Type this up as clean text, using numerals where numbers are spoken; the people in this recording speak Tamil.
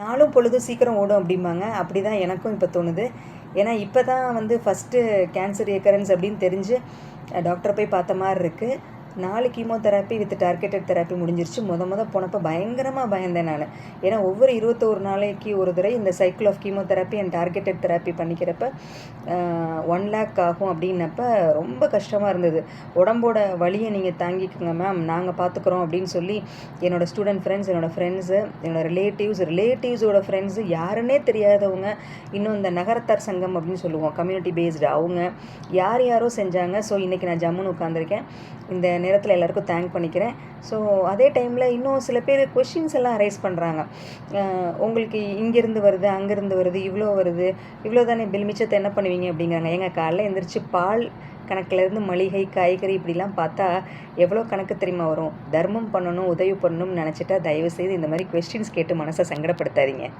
நாளும் பொழுதும் சீக்கிரம் ஓடும் அப்படிம்பாங்க. அப்படிதான் எனக்கும் இப்போ தோணுது. ஏன்னா இப்போ தான் வந்து ஃபஸ்ட்டு கேன்சர் ரெக்கரன்ஸ் அப்படின்னு தெரிஞ்சு டாக்டரை போய் பார்த்த மாரி இருக்குது. 4 கீமோதெரப்பி வித் டார்கெட்டட் தெரப்பி முடிஞ்சிருச்சு. போனப்போ பயங்கரமாக பயந்தேன் நான். ஏன்னா ஒவ்வொரு 21 நாளைக்கு ஒரு தடவை இந்த cycle of chemotherapy and targeted therapy பண்ணிக்கிறப்ப 1,00,000 ஆகும் அப்படின்னப்ப ரொம்ப கஷ்டமாக இருந்தது. உடம்போட வலியை நீங்கள் தாங்கிக்கோங்க மேம், நாங்கள் பார்த்துக்குறோம் அப்படின்னு சொல்லி என்னோடய ஸ்டூடெண்ட் ஃப்ரெண்ட்ஸ், என்னோடய ஃப்ரெண்ட்ஸு, என்னோடய ரிலேட்டிவ்ஸோட ஃப்ரெண்ட்ஸு, யாருன்னே தெரியாதவங்க, இன்னும் இந்த நகரத்தார் சங்கம் அப்படின்னு சொல்லுவோம், கம்யூனிட்டி பேஸ்டு, அவங்க யாரோ செஞ்சாங்க. ஸோ இன்றைக்கி நான் ஜம்முன்னு உட்காந்துருக்கேன். இந்த நேரத்தில் எல்லாருக்கும் தேங்க் பண்ணிக்கிறேன். ஸோ அதே டைமில் இன்னும் சில பேர் கொஷின்ஸ் எல்லாம் ரைஸ் பண்ணுறாங்க. உங்களுக்கு இங்கேருந்து வருது, அங்கேருந்து வருது, இவ்வளோ வருது, இவ்வளோ தானே பில், மிச்சத்தை என்ன பண்ணுவீங்க அப்படிங்கிறாங்க. ஏங்க காலைல எழுந்திரிச்சு பால் கணக்கிலேருந்து மளிகை, காய்கறி இப்படிலாம் பார்த்தா எவ்வளோ கணக்கு தெரியுமா வரும்? தர்மம் பண்ணணும், உதவி பண்ணணும்னு நினச்சிட்டா தயவுசெய்து இந்த மாதிரி கொஸ்டின்ஸ் கேட்டு மனசை சங்கடப்படுத்தாதீங்க.